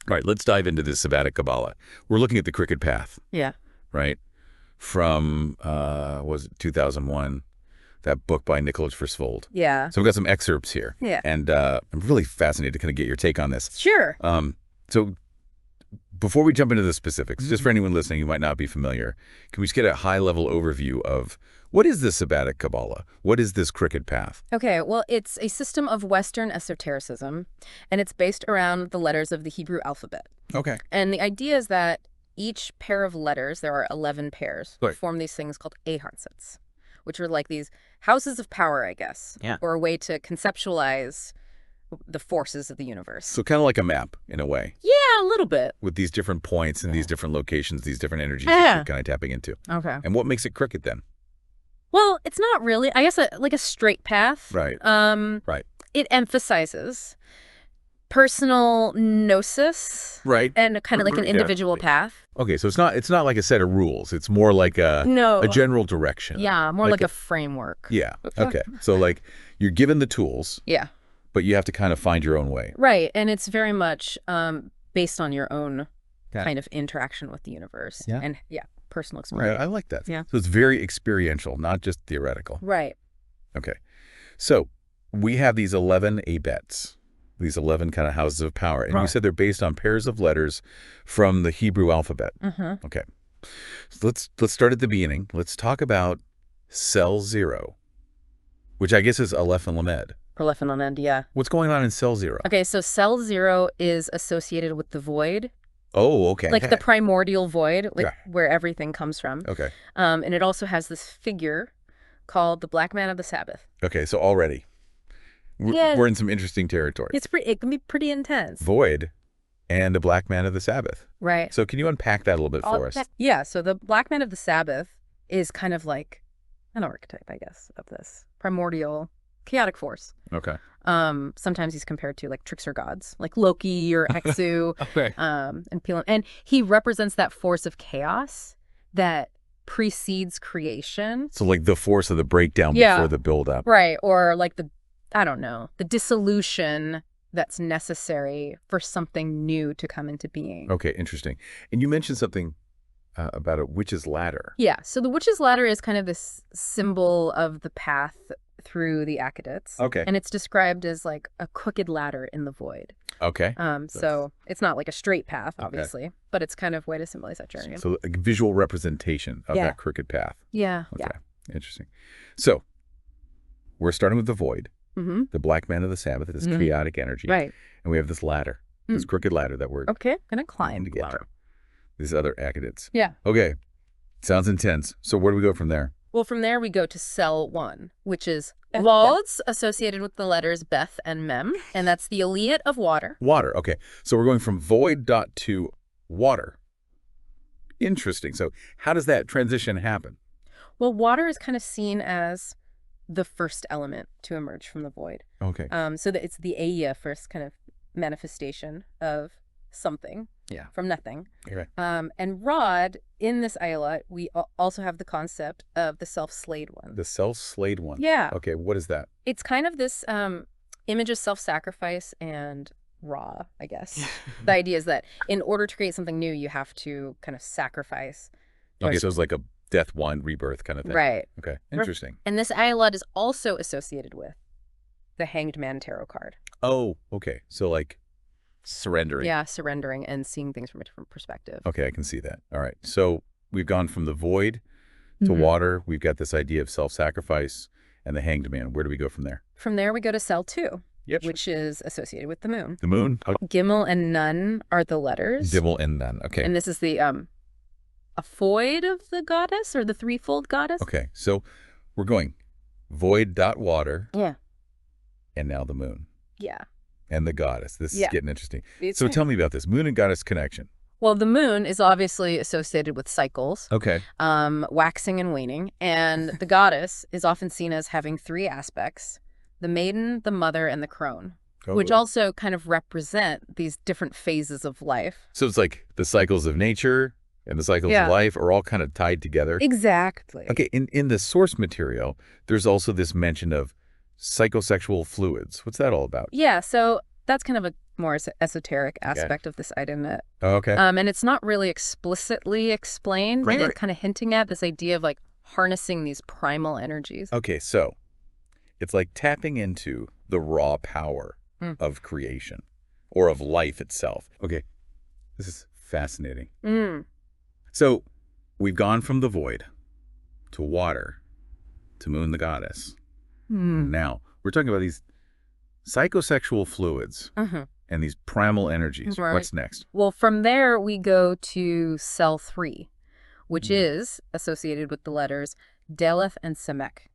All right, let's dive into this Sabbatic Kabbalah. We're looking at the Cricket Path, Yeah. right? From, was it 2001, that book by Nicholaj Frisvold. Yeah. So we've got some excerpts here. Yeah. And I'm really fascinated to kind of get your take on this. Sure. So before we jump into the specifics, just for anyone listening who might not be familiar, can we just get a high-level overview of what is this Sabbatic Kabbalah? What is this Cricket Path? Okay, well, it's a system of Western esotericism, and it's based around the letters of the Hebrew alphabet. Okay. And the idea is that each pair of letters, there are 11 pairs, Right. form these things called Ehartsets, which are like these houses of power, I guess, or a way to conceptualize the forces of the universe. So kind of like a map, in a way, Yeah, a little bit. with these different points and these different locations, these different energies that you're kind of tapping into. Okay. And what makes it cricket then? Well, it's not really, I guess, like a straight path. Right. Right. It emphasizes personal gnosis Right. and kind of like an individual path. Okay, so it's not like a set of rules. It's more like a general direction. Yeah, more like a framework. Yeah. Okay. So like you're given the tools, Yeah. but you have to kind of find your own way. Right, and it's very much based on your own Okay. kind of interaction with the universe. Yeah. And personal Right. experience. I like that. Yeah. So it's very experiential, not just theoretical. Right. Okay. So we have these 11 abets, these 11 kind of houses of power. And you said they're based on pairs of letters from the Hebrew alphabet. Mm-hmm. Okay. So let's start at the beginning. Let's talk about cell 0, which I guess is Aleph and Lamed. Aleph and Lamed, yeah. What's going on in cell 0? Okay, so cell 0 is associated with the void, Oh, okay. like the primordial void, like Yeah. where everything comes from. Okay. And it also has this figure called the Black Man of the Sabbath. Okay, so already Yeah. we're in some interesting territory. It can be pretty intense. Void and the Black Man of the Sabbath. Right. So can you unpack that a little bit for us? Yeah, so the Black Man of the Sabbath is kind of like an archetype, I guess, of this primordial chaotic force. Okay. Sometimes he's compared to like trickster gods, like Loki or Exu, Okay. and Pelin. And he represents that force of chaos that precedes creation. So like the force of the breakdown Yeah. before the buildup. Right. Or like the dissolution that's necessary for something new to come into being. Okay, interesting. And you mentioned something about a witch's ladder. Yeah. So the witch's ladder is kind of this symbol of the path through the Akkadites. Okay. And it's described as like a crooked ladder in the void. Okay. So it's not like a straight path, obviously, but it's kind of a way to symbolize that journey. So a visual representation of that crooked path. Yeah. Okay. Interesting. So we're starting with the void, Mm-hmm. the Black Man of the Sabbath, this chaotic energy. Right. And we have this ladder, this crooked ladder that we're Okay. Gonna climb to the get to. ladder. These other Akkadites. Yeah. Okay. Sounds intense. So where do we go from there? Well, from there we go to cell 1, which is Lodz associated with the letters Beth and Mem, and that's the Eliot of water. Water. Okay. So we're going from void dot to water. Interesting. So how does that transition happen? Well, water is kind of seen as the first element to emerge from the void. Okay. So that it's the Aya first kind of manifestation of something from nothing. Okay. And Rod, in this Ayala, we also have the concept of the self-slayed one. The self-slayed one. Yeah. Okay. What is that? It's kind of this image of self-sacrifice and raw, I guess. The idea is that in order to create something new, you have to kind of sacrifice. Okay. So it's like a death, wine, rebirth kind of thing. Right. Okay. Interesting. And this Ayalad is also associated with the Hanged Man tarot card. Oh, okay. So like surrendering. Yeah, surrendering and seeing things from a different perspective. Okay, I can see that. All right. So we've gone from the void to water. We've got this idea of self-sacrifice and the hanged man. Where do we go from there? From there, we go to cell 2, Yep. which is associated with the moon. The moon. Gimel and Nun are the letters. Dibble and Nun. Okay. And this is the aphoid of the goddess or the threefold goddess. Okay. So we're going void dot water Yeah. and now the moon Yeah. and the goddess. This is getting interesting. It's So tell me about this moon and goddess connection. Well, the moon is obviously associated with cycles, Okay. waxing and waning. And the goddess is often seen as having 3 aspects: the maiden, the mother, and the crone, which also kind of represent these different phases of life. So it's like the cycles of nature and the cycles of life are all kind of tied together. Exactly. Okay, in the source material, there's also this mention of psychosexual fluids. What's that all about? Yeah, so that's kind of a more esoteric aspect of this item. Oh, okay. And it's not really explicitly explained. Right. It's kind of hinting at this idea of like harnessing these primal energies. Okay, so it's like tapping into the raw power Mm. of creation or of life itself. Okay, this is fascinating. Mm. So we've gone from the void to water to Moon the goddess. Mm. Now we're talking about these psychosexual fluids Mhm. and these primal energies. Right. What's next? Well, from there, we go to cell 3, which is associated with the letters Deleth and Semek.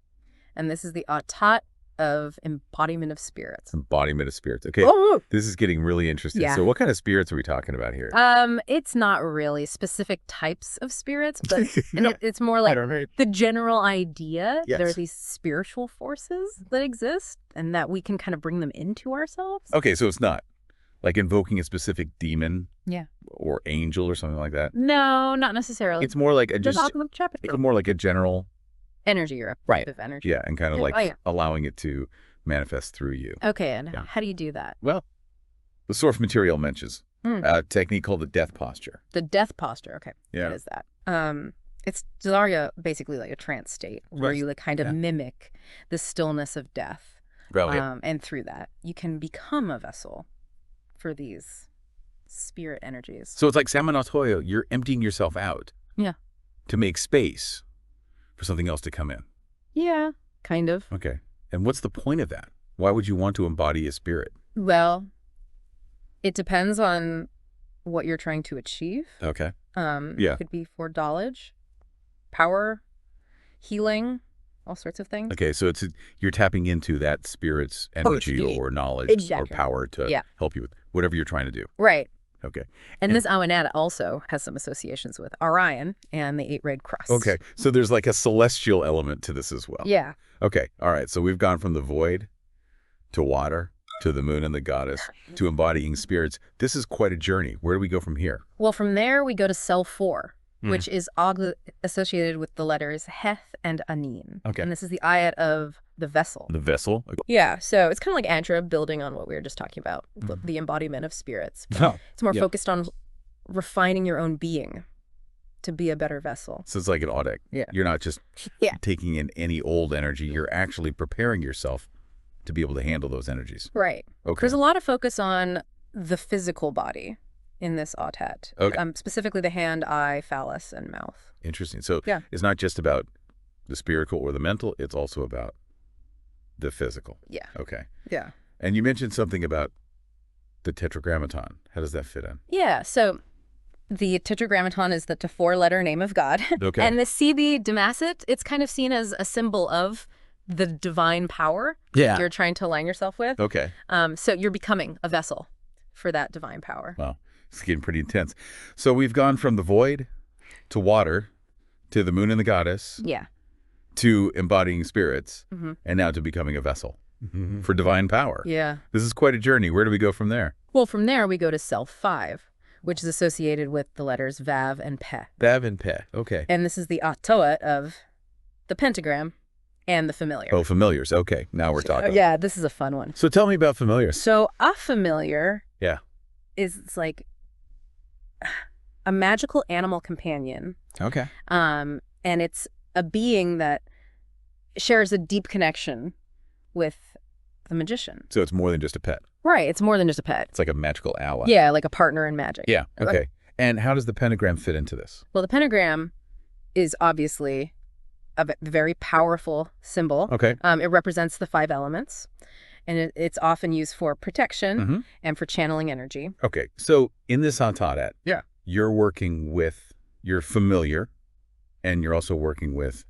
And this is the Atat of embodiment of spirits. Embodiment of spirits. Okay, Oh! this is getting really interesting. Yeah. So what kind of spirits are we talking about here? It's not really specific types of spirits, but No, it's more I like don't know. the general idea. Yes. There are these spiritual forces that exist and that we can kind of bring them into ourselves. Okay, so it's not like invoking a specific demon Yeah. or angel or something like that. No, not necessarily. It's more like a Just just it's more like a general, energy or a Right. of energy. yeah, and kind of Yeah, like oh, yeah. allowing it to manifest through you. Okay, and Yeah. how do you do that? Well, the source material mentions Hmm. a technique called the death posture. The death posture. Okay. Yeah. What is that? It's Zarya basically like a trance state where Right. you like kind of Yeah. mimic the stillness of death. Well, And through that, you can become a vessel for these spirit energies. so it's like Samanatoyo, you're emptying yourself out. Yeah. To make space for something else to come in. Yeah, kind of. Okay. And what's the point of that? Why would you want to embody a spirit? Well, it depends on what you're trying to achieve. Okay. It could be for knowledge, power, healing, all sorts of things. Okay, so you're tapping into that spirit's energy Energy. or knowledge Exactly. or power to Yeah. help you with whatever you're trying to do. Right. Okay. And And- this Awanada also has some associations with Orion and the 8 Red Cross. Okay. So there's like a celestial element to this as well. Yeah. Okay. All right. So we've gone from the void to water to the moon and the goddess to embodying spirits. This is quite a journey. Where do we go from here? Well, from there, we go to cell 4, Hmm. which is associated with the letters Heth and Anin. Okay. And this is the ayat of the vessel. The vessel. Yeah, so it's kind of like Andra building on what we were just talking about, Mm-hmm. the embodiment of spirits. But Oh, it's more yeah. focused on refining your own being to be a better vessel. So it's like an audit. Yeah. You're not just Yeah. taking in any old energy. You're actually preparing yourself to be able to handle those energies. Right. Okay. There's a lot of focus on the physical body in this autet. Okay. Specifically the hand, eye, phallus, and mouth. Interesting. So Yeah. it's not just about the spiritual or the mental. It's also about the physical. Yeah. Okay. Yeah. And you mentioned something about the tetragrammaton. How does that fit in? Yeah, so the tetragrammaton is the 4-letter name of God. Okay. And the CB Damaset, it's kind of seen as a symbol of the divine power Yeah. you're trying to align yourself with. Okay. So you're becoming a vessel for that divine power. Wow. It's getting pretty intense. So we've gone from the void to water to the moon and the goddess Yeah. to embodying spirits Mhm. and now to becoming a vessel for divine power. Yeah. This is quite a journey. Where do we go from there? Well, from there, we go to cell 5, which is associated with the letters Vav and Pe. Bav and Pe. Okay. And this is the Atoat of the pentagram and the familiar. Oh, familiars. Okay. Now we're talking. Yeah, this is a fun one. So tell me about familiars. So a familiar Yeah. is it's like a magical animal companion. Okay. And it's a being that shares a deep connection with the magician. So it's more than just a pet. Right. It's more than just a pet. It's like a magical ally. Yeah, like a partner in magic. Yeah. Okay. And how does the pentagram fit into this? Well, the pentagram is obviously a very powerful symbol. Okay. It represents the 5 elements, and it's often used for protection Mhm. and for channeling energy. Okay. So in this Hatadat, Yeah. you're working with your familiar, and you're also working with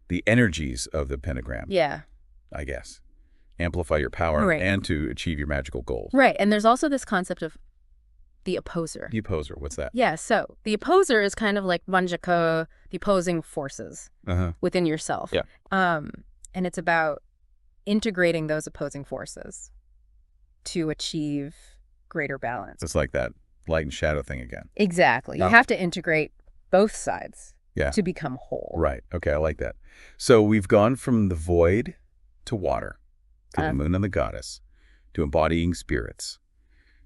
the energies of the pentagram, Yeah. I guess. Amplify your power Right. and to achieve your magical goals. Right. And there's also this concept of the opposer. The opposer, what's that? Yeah. So the opposer is kind of like Vanjaka, the opposing forces Uh-huh. within yourself. Yeah. And it's about integrating those opposing forces to achieve greater balance. It's like that light and shadow thing again. Exactly. Yeah. You have to integrate both sides Yeah. to become whole. Right. Okay, I like that. So we've gone from the void to water, to the moon and the goddess, to embodying spirits,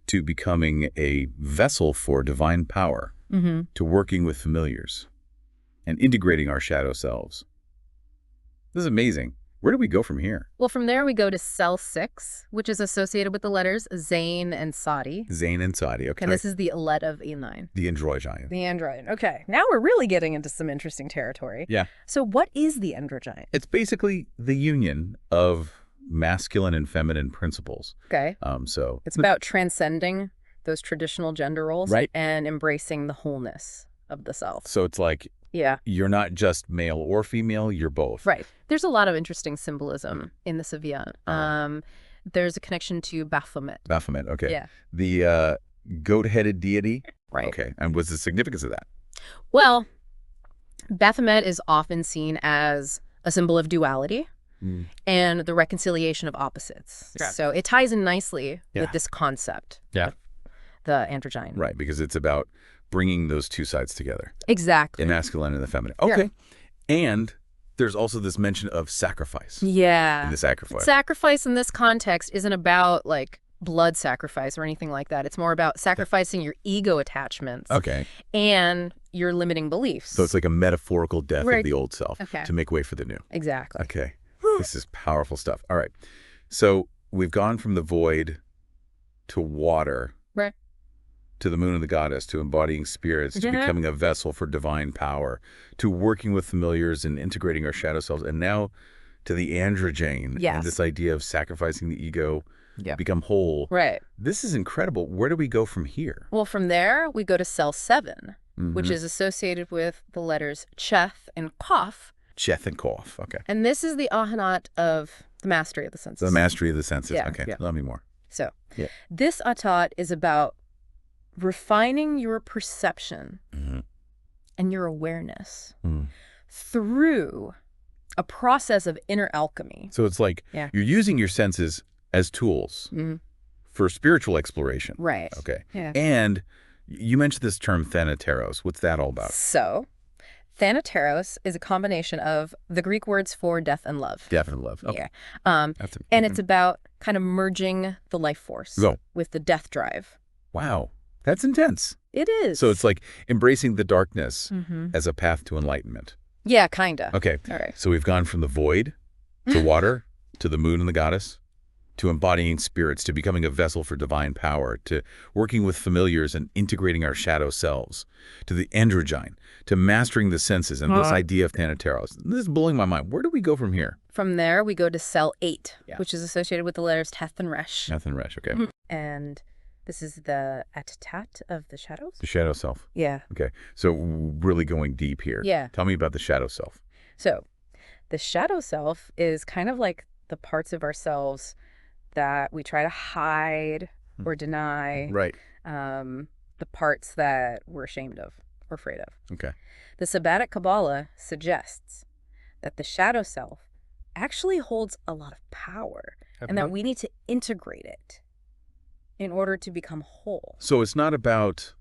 to becoming a vessel for divine power, to working with familiars, and integrating our shadow selves. This is amazing. Where do we go from here? Well, from there we go to cell 6, which is associated with the letters Zain and Sadi. Zain and Sadi, okay. And this is the Alet of E9. The androgyne. The androgyne. Okay, now we're really getting into some interesting territory. Yeah. So what is the androgyne? It's basically the union of masculine and feminine principles. Okay. So it's about transcending those traditional gender roles, right, and embracing the wholeness of the self. So it's like, yeah, you're not just male or female, you're both. Right. There's a lot of interesting symbolism in the Savian. There's a connection to Baphomet. Baphomet, okay. Yeah. The goat-headed deity. Right. Okay. And what's the significance of that? Well, Baphomet is often seen as a symbol of duality and the reconciliation of opposites. Yeah. So it ties in nicely with this concept. Yeah. The androgyne. Right, because it's about bringing those two sides together. Exactly. The masculine and the feminine. Okay. Yeah. And there's also this mention of sacrifice. Yeah. In the sacrifice. Sacrifice in this context isn't about like blood sacrifice or anything like that. It's more about sacrificing your ego attachments. Okay. And your limiting beliefs. So it's like a metaphorical death of the old self to make way for the new. Exactly. Okay. This is powerful stuff. All right. So we've gone from the void to water. Right. To the moon and the goddess, to embodying spirits, to becoming a vessel for divine power, to working with familiars and integrating our shadow selves, and now to the androgyne and this idea of sacrificing the ego, become whole. Right. This is incredible. Where do we go from here? Well, from there, we go to cell 7, which is associated with the letters Cheth and Kof. Cheth and Kof, okay. And this is the Ahanat of the mastery of the senses. The mastery of the senses, Yeah. okay. Tell me more. So this Atat is about refining your perception and your awareness through a process of inner alchemy. So it's like you're using your senses as tools for spiritual exploration. Right. Okay. Yeah. And you mentioned this term thanateros. What's that all about? So thanateros is a combination of the Greek words for death and love. Death and love. Okay. Yeah. And it's about kind of merging the life force with the death drive. Wow. That's intense. It is. So it's like embracing the darkness as a path to enlightenment. Yeah, kind of. Okay. All right. So we've gone from the void to water, to the moon and the goddess, to embodying spirits, to becoming a vessel for divine power, to working with familiars and integrating our shadow selves, to the androgyne, to mastering the senses and this idea of thanateros. This is blowing my mind. Where do we go from here? From there, we go to cell 8, which is associated with the letters Teth and Resh. Teth and Resh, okay. And this is the Atatat of the shadows? The shadow self. Yeah. Okay. So really going deep here. Yeah. Tell me about the shadow self. So the shadow self is kind of like the parts of ourselves that we try to hide or deny. Right. The parts that we're ashamed of or afraid of. Okay. The Sabbatic Kabala suggests that the shadow self actually holds a lot of power and that we need to integrate it in order to become whole. So it's not about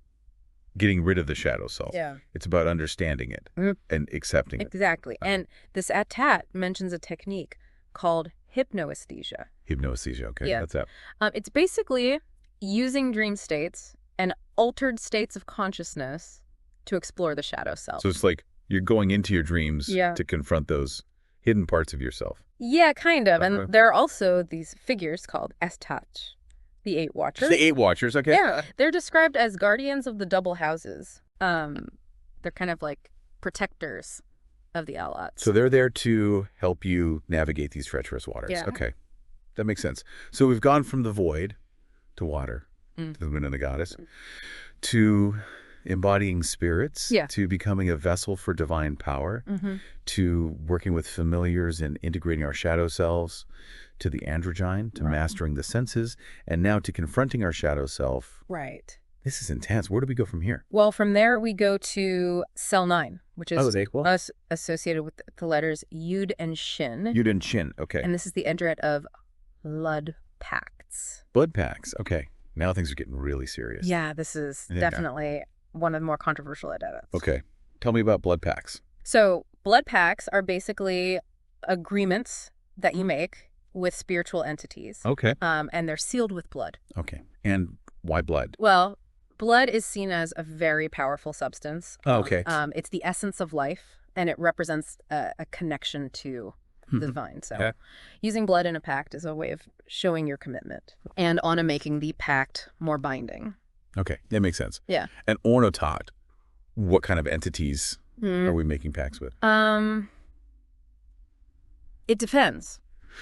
getting rid of the shadow self. Yeah. It's about understanding it and accepting it. Exactly. And this Atat mentions a technique called hypnoesthesia. Hypnoesthesia, okay. Yeah. That's that. It's basically using dream states and altered states of consciousness to explore the shadow self. So it's like you're going into your dreams to confront those hidden parts of yourself. Yeah, kind of. And there are also these figures called Estach, the 8 Watchers. The 8 Watchers, okay. Yeah. They're described as guardians of the double houses. They're kind of like protectors of the Alats. So they're there to help you navigate these treacherous waters. Yeah. Okay. That makes sense. So we've gone from the void to water, to the moon and the goddess, to embodying spirits, to becoming a vessel for divine power, to working with familiars and integrating our shadow selves, to the androgyne, to mastering the senses, and now to confronting our shadow self. Right. This is intense. Where do we go from here? Well, from there we go to cell 9, which is cool. associated with the letters Yud and Shin. Yud and Shin, okay. And this is the endret of blood pacts. Blood pacts, okay. Now things are getting really serious. Yeah, this is definitely one of the more controversial edits. Okay. Tell me about blood pacts. So blood pacts are basically agreements that you make with spiritual entities. Okay. And they're sealed with blood. Okay. And Why blood? Well, blood is seen as a very powerful substance. Oh, okay. It's the essence of life, and it represents a connection to the divine. So using blood in a pact is a way of showing your commitment and on making the pact more binding. Okay, that makes sense. Yeah. And ornotot, what kind of entities are we making pacts with? It depends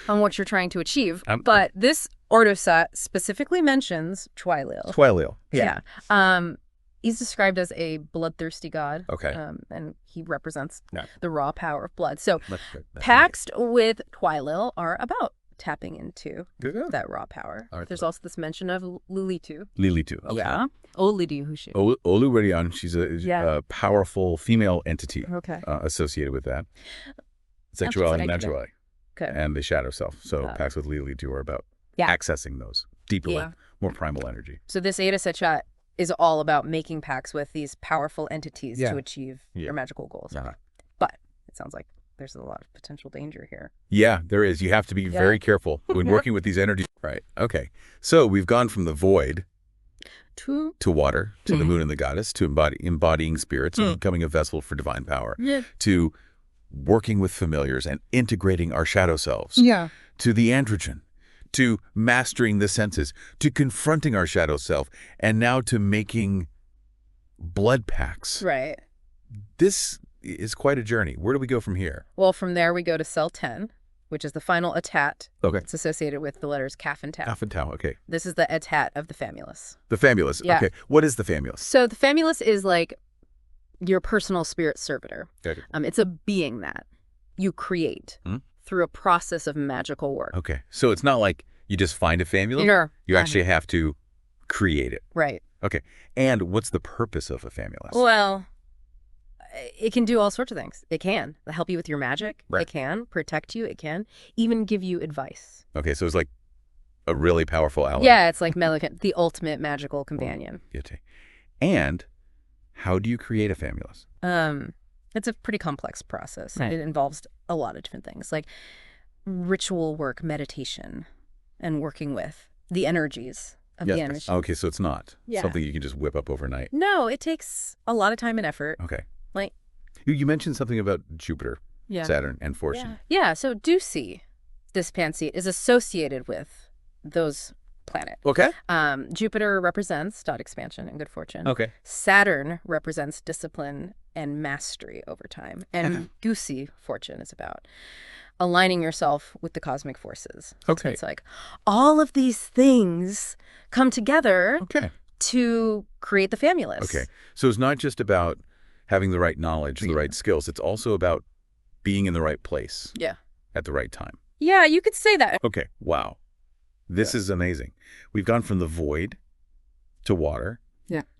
on what you're trying to achieve. But this ornosat specifically mentions Twilil. Twilil. Yeah. He's described as a bloodthirsty god. Okay. And he represents the raw power of blood. So pacts with Twilil are about tapping into that raw power. There's also this mention of Lulitu. Lilitu. Okay. Yeah. Olidihushu. Olurian, she's a powerful female entity associated with that. Sexuality and naturality. Okay. And the shadow self. So pacts with Lilitu are about accessing those deeper, more primal energy. So this Eta Sechat is all about making pacts with these powerful entities to achieve your magical goals. But it sounds like there's a lot of potential danger here. Yeah, there is. You have to be very careful when working with these energies. Right. Okay. So we've gone from the void to water, to the moon and the goddess, to embodying spirits and becoming a vessel for divine power, to working with familiars and integrating our shadow selves, to the androgen, to mastering the senses, to confronting our shadow self, and now to making blood pacts. Right. This is quite a journey. Where do we go from here? Well, from there we go to cell 10, which is the final etat. Okay. It's associated with the letters Kaf and Tau. Kaf and Tau, okay. This is the etat of the famulus. The famulus, okay. What is the famulus? So the famulus is like your personal spirit servitor. Okay. It's a being that you create through a process of magical work. Okay. So it's not like you just find a famulus. Sure. You actually have to create it. Right. Okay. And what's the purpose of a famulus? Well, it can do all sorts of things. It can help you with your magic. Right. It can protect you. It can even give you advice. Okay. So it's like a really powerful ally. Yeah. It's like the ultimate magical companion. And how do you create a famulus? It's a pretty complex process. Right. It involves a lot of different things like ritual work, meditation, and working with the energies of the energy. Okay, so it's not something you can just whip up overnight. No, it takes a lot of time and effort. Okay. Like you mentioned something about Jupiter, Saturn, and fortune. Yeah, so Dusi, this panseat, is associated with those planets. Okay. Jupiter represents dot expansion and good fortune. Okay. Saturn represents discipline and mastery over time. And Gusi, fortune, is about aligning yourself with the cosmic forces. Okay. So it's like all of these things come together to create the famulus. Okay. So it's not just about having the right knowledge, the right skills. It's also about being in the right place. Yeah. At the right time. Yeah, you could say that. Okay. Wow. This is amazing. We've gone from the void to water,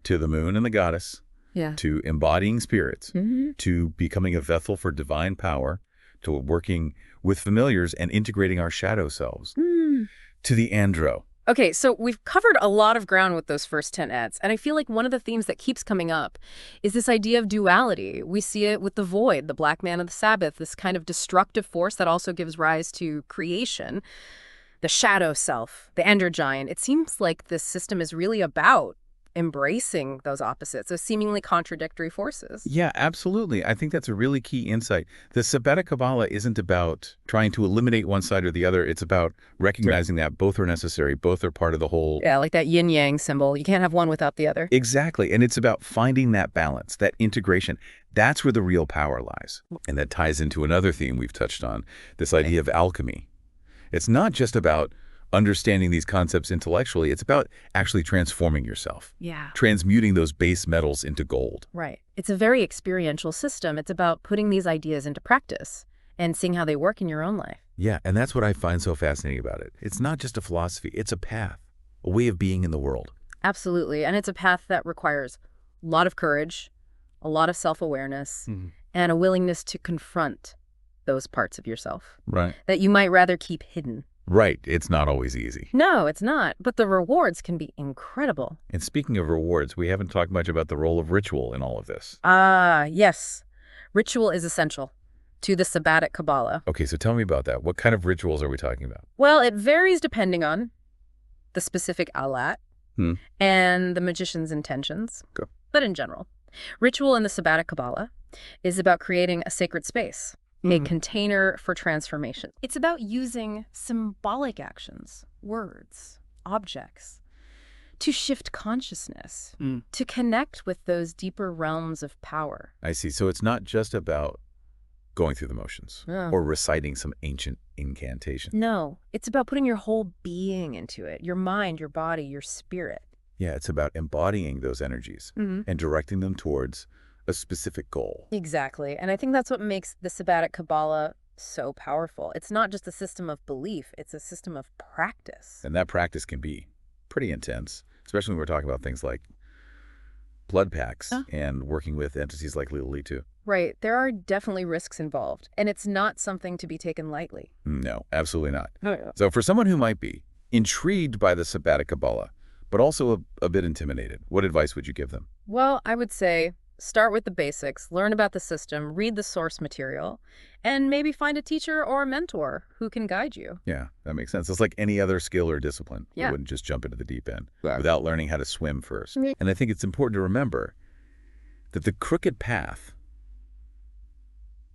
to the moon and the goddess, to embodying spirits, to becoming a vessel for divine power, to working with familiars and integrating our shadow selves, to the andro. Okay, so we've covered a lot of ground with those first 10 ets, and I feel like one of the themes that keeps coming up is this idea of duality. We see it with the void, the black man of the Sabbath, this kind of destructive force that also gives rise to creation. The shadow self, the androgyne. It seems like this system is really about embracing those opposites, those seemingly contradictory forces. Yeah, absolutely. I think that's a really key insight. The Sabbatic Kabala isn't about trying to eliminate one side or the other. It's about recognizing that both are necessary, both are part of the whole. Yeah, like that yin-yang symbol. You can't have one without the other. Exactly. And it's about finding that balance, that integration. That's where the real power lies. And that ties into another theme we've touched on, this idea of alchemy. It's not just about understanding these concepts intellectually. It's about actually transforming yourself. Yeah. Transmuting those base metals into gold. Right. It's a very experiential system. It's about putting these ideas into practice and seeing how they work in your own life. Yeah, and that's what I find so fascinating about it. It's not just a philosophy. It's a path, a way of being in the world. Absolutely. And it's a path that requires a lot of courage, a lot of self-awareness, and a willingness to confront those parts of yourself. Right. That you might rather keep hidden. Right. It's not always easy. No, it's not. But the rewards can be incredible. And speaking of rewards, we haven't talked much about the role of ritual in all of this. Yes. Ritual is essential to the Sabbatic Kabala. Okay, so tell me about that. What kind of rituals are we talking about? Well, it varies depending on the specific alat and the magician's intentions. Go. But in general, ritual in the Sabbatic Kabbalah is about creating a sacred space, a container for transformation. It's about using symbolic actions, words, objects, to shift consciousness, to connect with those deeper realms of power. I see. So it's not just about going through the motions or reciting some ancient incantation. No, it's about putting your whole being into it, your mind, your body, your spirit. Yeah, it's about embodying those energies and directing them towards a specific goal. Exactly. And I think that's what makes the Sabbatic Kabbalah so powerful. It's not just a system of belief, it's a system of practice. And that practice can be pretty intense, especially when we're talking about things like blood packs and working with entities like Lily too. Right. There are definitely risks involved, and it's not something to be taken lightly. No, absolutely not. Oh, yeah. So for someone who might be intrigued by the Sabbatic Kabbalah, but also a bit intimidated, what advice would you give them? Well, I would say start with the basics, learn about the system, read the source material, and maybe find a teacher or a mentor who can guide you. Yeah, that makes sense. It's like any other skill or discipline. Yeah. You wouldn't just jump into the deep end Right. without learning how to swim first. And I think it's important to remember that the crooked path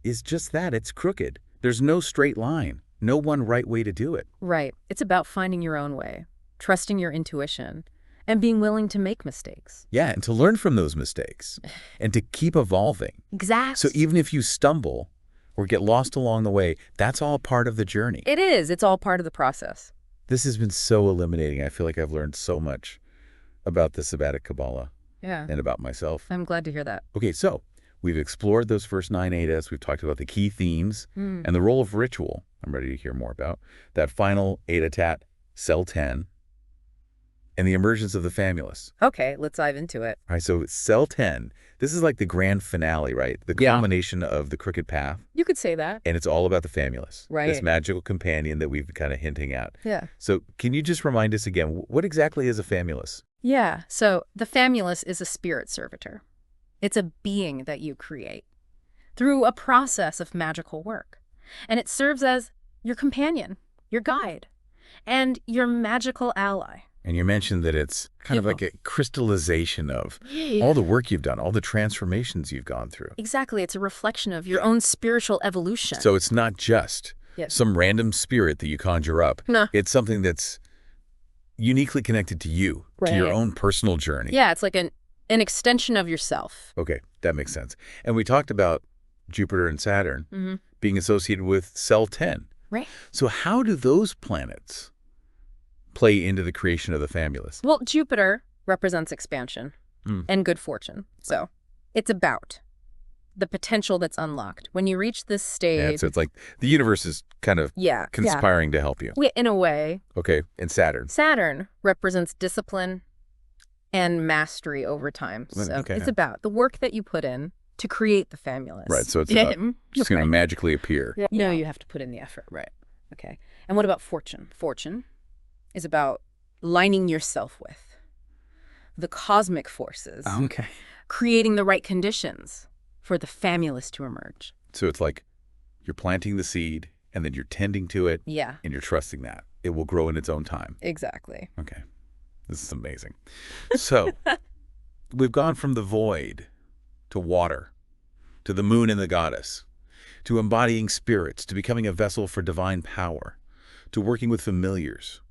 is just that. It's crooked. There's no straight line, no one right way to do it. Right. It's about finding your own way, trusting your intuition, and being willing to make mistakes. Yeah, and to learn from those mistakes and to keep evolving. Exactly. So even if you stumble or get lost along the way, that's all part of the journey. It is. It's all part of the process. This has been so illuminating. I feel like I've learned so much about the Sabbatic Kabbalah Yeah. and about myself. I'm glad to hear that. Okay, so we've explored those first 9 Edas. We've talked about the key themes and the role of ritual. I'm ready to hear more about that final Eta Tat, Cell 10, and the emergence of the famulus. Okay, let's dive into it. All right, so Cell 10, this is like the grand finale, right? The culmination of the crooked path. You could say that. And it's all about the famulus, Right. this magical companion that we've kind of hinting at. Yeah. So can you just remind us again, what exactly is a famulus? Yeah. So the famulus is a spirit servitor. It's a being that you create through a process of magical work. And it serves as your companion, your guide, and your magical ally. And you mentioned that it's kind of like a crystallization of all the work you've done, all the transformations you've gone through. Exactly. It's a reflection of your own spiritual evolution. So it's not just some random spirit that you conjure up. No. It's something that's uniquely connected to you, to your own personal journey. Yeah, it's like an extension of yourself. Okay, that makes sense. And we talked about Jupiter and Saturn being associated with Cell 10. Right. So how do those planets play into the creation of the famulus? Well, Jupiter represents expansion and good fortune. So it's about the potential that's unlocked. When you reach this stage... Yeah, so it's like the universe is kind of conspiring to help you. In a way. Okay, and Saturn? Saturn represents discipline and mastery over time. So it's about the work that you put in to create the famulus. Right, so it's about just going to magically appear. Yeah. No, you have to put in the effort. Right. Okay. And what about fortune? Fortune is about lining yourself with the cosmic forces. Okay. Creating the right conditions for the famulus to emerge. So it's like you're planting the seed and then you're tending to it. Yeah. And you're trusting that it will grow in its own time. Exactly. Okay. This is amazing. So we've gone from the void to water, to the moon and the goddess, to embodying spirits, to becoming a vessel for divine power, to working with familiars,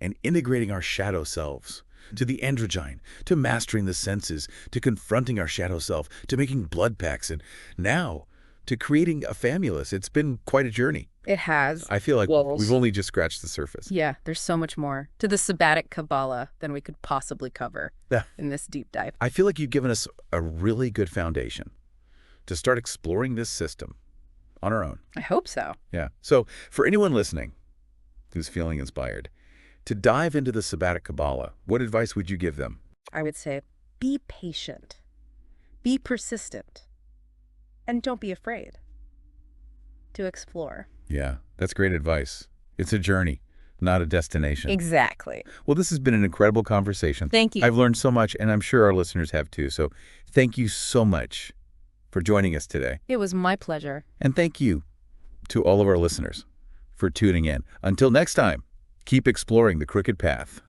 and integrating our shadow selves, to the androgyne, to mastering the senses, to confronting our shadow self, to making blood pacts, and now to creating a famulus. It's been quite a journey. It has. I feel like we've only just scratched the surface. Yeah, there's so much more to the Sabbatic Kabbalah than we could possibly cover in this deep dive. I feel like you've given us a really good foundation to start exploring this system on our own. I hope so. Yeah. So for anyone listening who's feeling inspired, to dive into the Sabbatic Kabbalah, what advice would you give them? I would say be patient, be persistent, and don't be afraid to explore. Yeah, that's great advice. It's a journey, not a destination. Exactly. Well, this has been an incredible conversation. Thank you. I've learned so much, and I'm sure our listeners have too. So thank you so much for joining us today. It was my pleasure. And thank you to all of our listeners for tuning in. Until next time, keep exploring the crooked path.